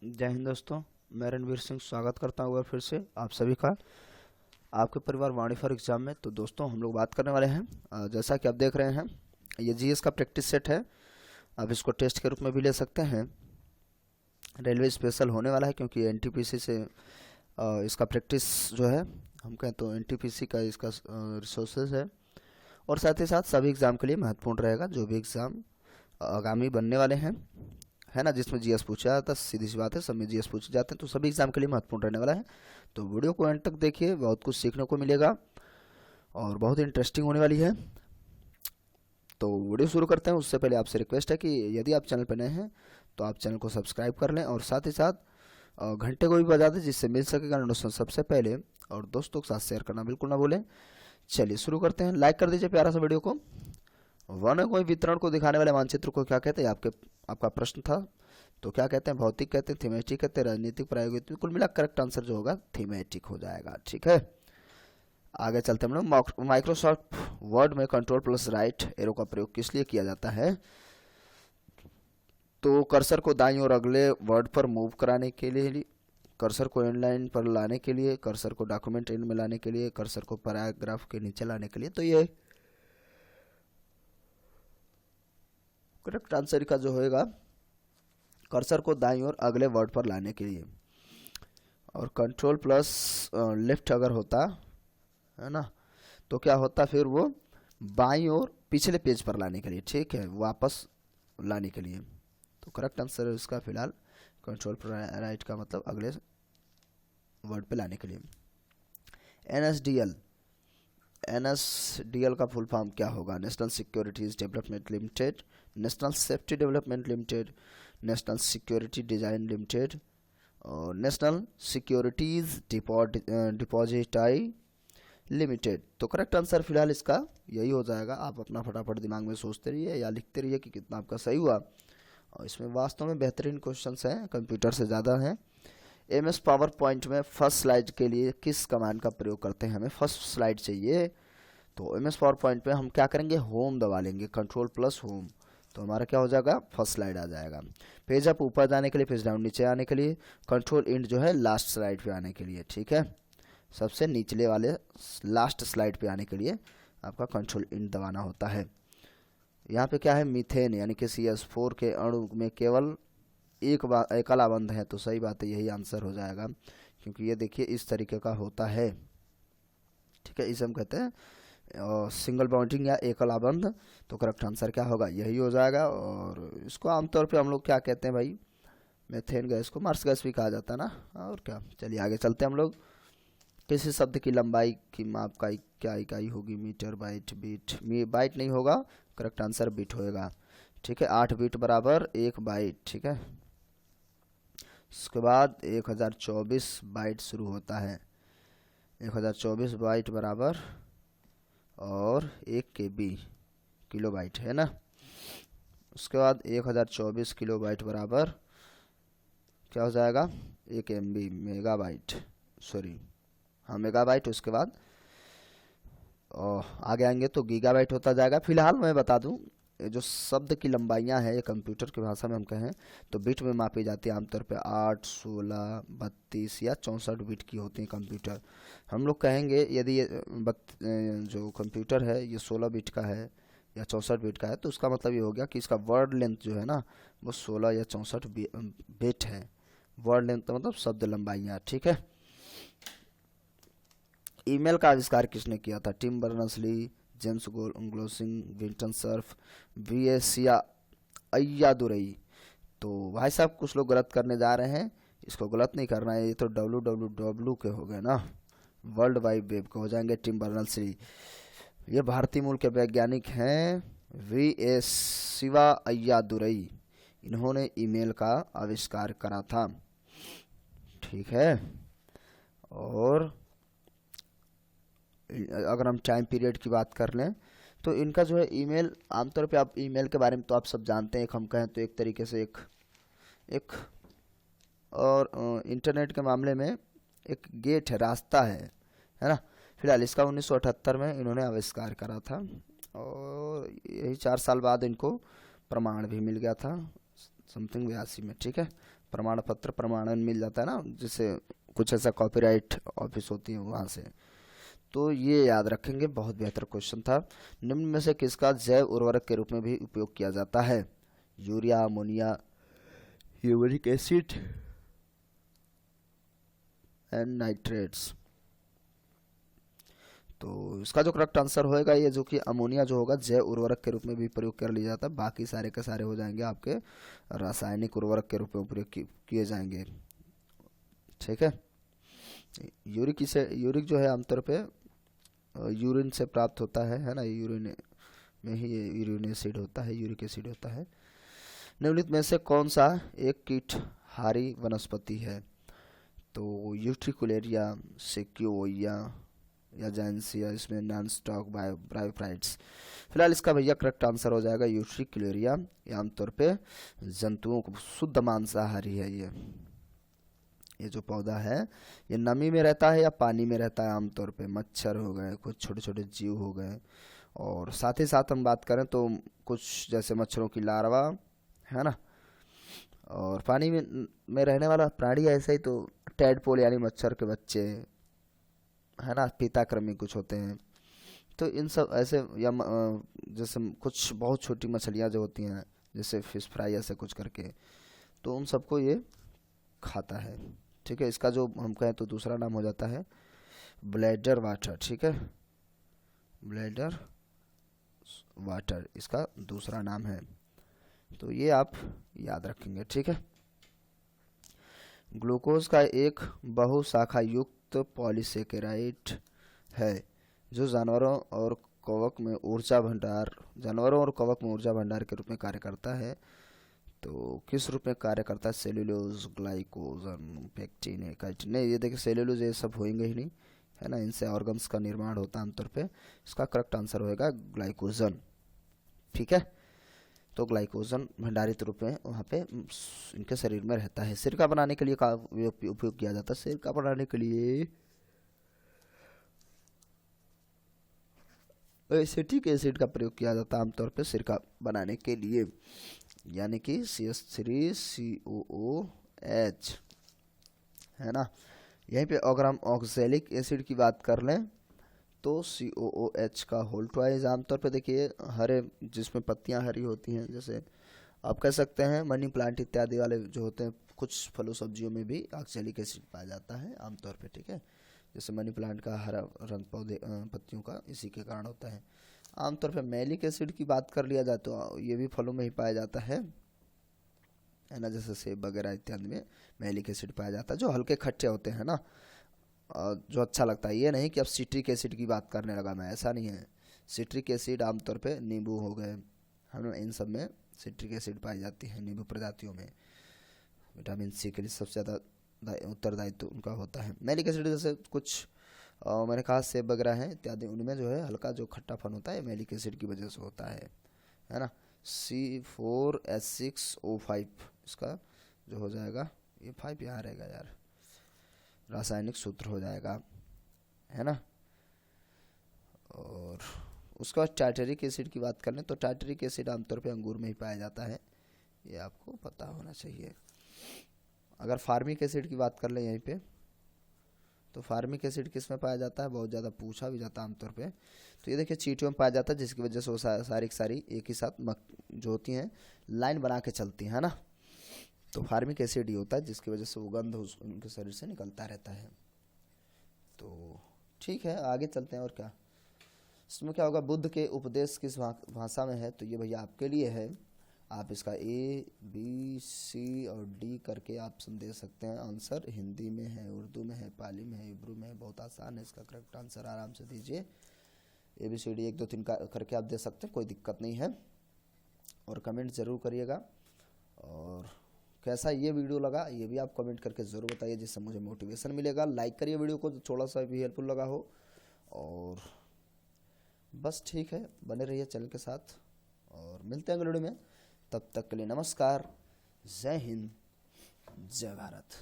जय हिंद दोस्तों। मैं रणवीर सिंह स्वागत करता हूँ और फिर से आप सभी का आपके परिवार वाणी फॉर एग्जाम में। तो दोस्तों हम लोग बात करने वाले हैं जैसा कि आप देख रहे हैं ये जीएस का प्रैक्टिस सेट है। आप इसको टेस्ट के रूप में भी ले सकते हैं। रेलवे स्पेशल होने वाला है क्योंकि एनटीपीसी से इसका प्रैक्टिस जो है हम कहें तो एनटीपीसी का इसका रिसोर्सेज है और साथ ही साथ सभी एग्ज़ाम के लिए महत्वपूर्ण रहेगा। जो भी एग्ज़ाम आगामी बनने वाले हैं है ना, जिसमें जीएस पूछा जाता है, सीधी सी बात है, सब में जीएस पूछे जाते हैं, तो सभी एग्जाम के लिए महत्वपूर्ण रहने वाला है। तो वीडियो को एंड तक देखिए, बहुत कुछ सीखने को मिलेगा और बहुत इंटरेस्टिंग होने वाली है। तो वीडियो शुरू करते हैं उससे पहले आपसे रिक्वेस्ट है कि यदि आप चैनल पर नए हैं तो आप चैनल को सब्सक्राइब कर लें और साथ ही साथ घंटे को भी बजा दें जिससे मिल सकेगा नोटिफिकेशन सबसे पहले, और दोस्तों के साथ शेयर करना बिल्कुल ना भूलें। चलिए शुरू करते हैं। लाइक कर दीजिए प्यारा सा वीडियो को। वन वितरण को दिखाने वाले मानचित्र को क्या कहते हैं? आपका प्रश्न था। तो क्या कहते हैं? भौतिक कहते हैं, थीमेटिक कहते हैं, राजनीतिक, प्रायोगिक। कुल मिला करेक्ट आंसर जो होगा थीमेटिक हो जाएगा। ठीक है, आगे चलते हैं हम लोग। माइक्रोसॉफ्ट वर्ड में कंट्रोल प्लस राइट एरो का प्रयोग किस लिए किया जाता है? तो कर्सर को दाईं और अगले वर्ड पर मूव कराने के लिए, कर्सर को एंड लाइन पर लाने के लिए, कर्सर को डॉक्यूमेंट एंड में लाने के लिए, कर्सर को पैराग्राफ के नीचे लाने के लिए। तो ये करेक्ट आंसर का जो होएगा कर्सर को दाईं और अगले वर्ड पर लाने के लिए। और कंट्रोल प्लस लेफ्ट अगर होता है ना तो क्या होता, फिर वो बाईं और पिछले पेज पर लाने के लिए, ठीक है, वापस लाने के लिए। तो करेक्ट आंसर है इसका फिलहाल कंट्रोल राइट का मतलब अगले वर्ड पे लाने के लिए। एनएसडीएल, एनएसडीएल का फुल फॉर्म क्या होगा? National securities development limited, national safety development limited, national security design limited और नेशनल सिक्योरिटीज डिपॉजिटारी लिमिटेड। तो करेक्ट आंसर फिलहाल इसका यही हो जाएगा। आप अपना फटाफट दिमाग में सोचते रहिए या लिखते रहिए कि कितना आपका सही हुआ। और इसमें वास्तव में बेहतरीन क्वेश्चंस हैं, कंप्यूटर से ज़्यादा हैं। एमएस पावर पॉइंट में फर्स्ट स्लाइड के लिए किस कमांड का प्रयोग करते हैं? हमें फर्स्ट स्लाइड चाहिए तो एमएस पावर पॉइंट पे हम क्या करेंगे? होम दबा लेंगे, कंट्रोल प्लस होम। तो हमारा क्या हो जाएगा? फर्स्ट स्लाइड आ जाएगा। पेज अप ऊपर जाने के लिए, पेज डाउन नीचे आने के लिए, कंट्रोल इंड जो है लास्ट स्लाइड पे आने के लिए, ठीक है, सबसे निचले वाले लास्ट स्लाइड पे आने के लिए आपका कंट्रोल इंड दबाना होता है। यहाँ पे क्या है? मीथेन यानी कि CH4 के अणु में केवल एक कलाबंद है। तो सही बात है, यही आंसर हो जाएगा क्योंकि ये देखिए इस तरीके का होता है, ठीक है, इसे हम कहते हैं सिंगल बाउंडिंग या एकलाबंद। तो करेक्ट आंसर क्या होगा? यही हो जाएगा। और इसको आमतौर पे हम लोग क्या कहते हैं भाई? मेथेन गैस को मार्स गैस भी कहा जाता है ना। और क्या, चलिए आगे चलते हैं हम लोग। किसी शब्द की लंबाई की माप का क्या इकाई होगी? Metre, bite, beat. बाइट नहीं होगा, करेक्ट आंसर बीट होएगा, ठीक है। 8 बीट बराबर 1 बाइट, ठीक है। उसके बाद 1024 बाइट शुरू होता है। 1024 बाइट बराबर और 1 KB किलो बाइट है ना। उसके बाद 1024 किलो बाइट बराबर क्या हो जाएगा? 1 MB मेगा बाइट, सॉरी हाँ मेगा बाइट। उसके बाद आगे आएंगे तो गीगा बाइट होता जाएगा। फिलहाल मैं बता दूं जो शब्द की लंबाइयां हैं ये कंप्यूटर की भाषा में हम कहें तो बिट में मापी जाती है। आमतौर पे 8, 16, 32 या 64 बिट की होती है कंप्यूटर। हम लोग कहेंगे यदि ये जो कंप्यूटर है ये 16 बिट का है या 64 बिट का है तो उसका मतलब ये हो गया कि इसका वर्ड लेंथ जो है ना वो 16 या 64 बिट है। वर्ड लेंथ मतलब शब्द लंबाइयाँ, ठीक है। ईमेल का आविष्कार किसने किया था? Tim Berners Lee, James Gosling, Vinton Cerf, VS Ayyadurai. तो भाई साहब कुछ लोग गलत करने जा रहे हैं, इसको गलत नहीं करना है। ये तो www के हो गए ना, वर्ल्ड वाइड वेब के हो जाएंगे। टिम बर्नर्स-ली ये भारतीय मूल के वैज्ञानिक हैं। VS अय्यादुरई इन्होंने ईमेल का आविष्कार करा था, ठीक है। और अगर हम टाइम पीरियड की बात कर लें तो इनका जो है ईमेल, आमतौर पे आप ईमेल के बारे में तो आप सब जानते हैं। एक हम कहें तो एक तरीके से एक और इंटरनेट के मामले में एक गेट है, रास्ता है ना। फिलहाल इसका 1978 में इन्होंने आविष्कार करा था और यही 4 साल बाद इनको प्रमाण भी मिल गया था। समथिंग 82 में, ठीक है। प्रमाण पत्र प्रमाणन मिल जाता है ना, जिससे कुछ ऐसा कॉपीराइट ऑफिस होती है वहाँ से। तो ये याद रखेंगे, बहुत बेहतर क्वेश्चन था। निम्न में से किसका जैव उर्वरक के रूप में भी उपयोग किया जाता है? Urea, ammonia, humic acid and nitrates. तो इसका जो करेक्ट आंसर होएगा ये, जो कि अमोनिया जो होगा जैव उर्वरक के रूप में भी प्रयोग कर लिया जाता है। बाकी सारे के सारे हो जाएंगे आपके रासायनिक उर्वरक के रूप में प्रयोग किए जाएंगे, ठीक है। यूरिक जो है आमतौर पे यूरिन से प्राप्त होता है ना, यूरिन में ही ये यूरिन एसिड होता है, यूरिक एसिड होता है। निम्नलिखित में से कौन सा एक कीटहारी वनस्पति है? तो यूट्रिकुलेरिया, सेक्वोइया या जैंसिया, इसमें नॉन स्टॉक ब्रायोफाइट्स। फिलहाल इसका भैया करेक्ट आंसर हो जाएगा यूट्रिकुलेरिया। ये आमतौर पे जंतुओं को शुद्ध मांसाहारी है। ये जो पौधा है ये नमी में रहता है या पानी में रहता है? आमतौर पे मच्छर हो गए, कुछ छोटे छोटे जीव हो गए, और साथ ही साथ हम बात करें तो कुछ जैसे मच्छरों की लार्वा है ना, और पानी में रहने वाला प्राणी ऐसे ही तो टैडपोल यानी मच्छर के बच्चे है ना, पीताकृमि कुछ होते हैं। तो इन सब ऐसे या जैसे कुछ बहुत छोटी मछलियाँ जो होती हैं जैसे फिश फ्राई ऐसे कुछ करके, तो उन सबको ये खाता है, ठीक है। इसका जो हम कहें तो दूसरा नाम हो जाता है ब्लैडर वाटर, ठीक है। ब्लैडर वाटर इसका दूसरा नाम है, तो ये आप याद रखेंगे, ठीक है। ग्लूकोज का एक बहुशाखा युक्त पॉलीसेकेराइड है जो जानवरों और कवक में ऊर्जा भंडार के रूप में कार्य करता है। तो किस रूप में कार्य करता है? Cellulose, glycogen, pectin, chitin. नहीं, ये देखिए सेल्यूलोज ये सब होंगे ही नहीं, है ना, इनसे ऑर्गन्स का निर्माण होता है आमतौर पे। इसका करेक्ट आंसर होएगा ग्लाइकोजन, ठीक है। तो ग्लाइकोजन भंडारित रूप में वहाँ पे इनके शरीर में रहता है। सिरका बनाने के लिए का उपयोग किया जाता है? सिरका बनाने के लिए एसिटिक एसिड का प्रयोग किया जाता है आमतौर पे सिरका बनाने के लिए, यानी कि CH3COOH, है ना। यहीं पे अगर हम ऑक्सैलिक एसिड की बात कर लें तो COOH का होल ट्वाइस। आमतौर पे देखिए हरे, जिसमें पत्तियां हरी होती हैं, जैसे आप कह सकते हैं मनी प्लांट इत्यादि वाले जो होते हैं, कुछ फलों सब्जियों में भी ऑक्सैलिक एसिड पाया जाता है आमतौर पे, ठीक है। जैसे मनी प्लांट का हरा रंग पौधे पत्तियों का इसी के कारण होता है। आमतौर पे मैलिक एसिड की बात कर लिया जाए तो ये भी फलों में ही पाया जाता है ना, जैसे सेब वगैरह इत्यादि में मैलिक एसिड पाया जाता है, जो हल्के खट्टे होते हैं ना, जो अच्छा लगता है। ये नहीं कि अब सिट्रिक एसिड की बात करने लगा मैं, ऐसा नहीं है। सिट्रिक एसिड आमतौर पे नींबू हो गए, है ना, इन सब में सिट्रिक एसिड पाई जाती है नींबू प्रजातियों में। विटामिन सी के लिए सबसे ज़्यादा उत्तरदायित्व उनका होता है। मैलिक एसिड जैसे कुछ मैंने कहा सेब वगैरह हैं इत्यादि, उनमें जो है हल्का जो खट्टापन होता है मैलिक एसिड की वजह से होता है ना। C4H6O5 इसका जो हो जाएगा, ये 5 यहाँ रहेगा यार, रासायनिक सूत्र हो जाएगा, है ना। और उसके बाद टार्टरिक एसिड की बात करें तो टार्टरिक एसिड आमतौर पे अंगूर में ही पाया जाता है, ये आपको पता होना चाहिए। अगर फार्मिक एसिड की बात कर लें यहीं पे, तो फार्मिक एसिड किस में पाया जाता है? बहुत ज़्यादा पूछा भी जाता है आमतौर पे। तो ये देखिए चींटियों में पाया जाता है, जिसकी वजह से वो सारी एक ही साथ जो होती हैं लाइन बना के चलती हैं ना, तो फार्मिक एसिड ही होता है, जिसकी वजह से वो गंध उनके शरीर से निकलता रहता है। तो ठीक है, आगे चलते हैं। और क्या इसमें क्या होगा? बुद्ध के उपदेश किस भाषा में है? तो ये भैया आपके लिए है, आप इसका A, B, C और D करके ऑप्शन दे सकते हैं। आंसर हिंदी में है, उर्दू में है, पाली में है, इब्रू में है। बहुत आसान है, इसका करेक्ट आंसर आराम से दीजिए। ABCD 1 2 3 करके आप दे सकते हैं, कोई दिक्कत नहीं है। और कमेंट ज़रूर करिएगा, और कैसा ये वीडियो लगा ये भी आप कमेंट करके ज़रूर बताइए, जिससे मुझे मोटिवेशन मिलेगा। लाइक करिए वीडियो को, थोड़ा सा भी हेल्पफुल लगा हो। और बस ठीक है, बने रहिए चैनल के साथ, और मिलते हैं अगले वीडियो में। तब तक के लिए नमस्कार, जय हिंद, जय भारत।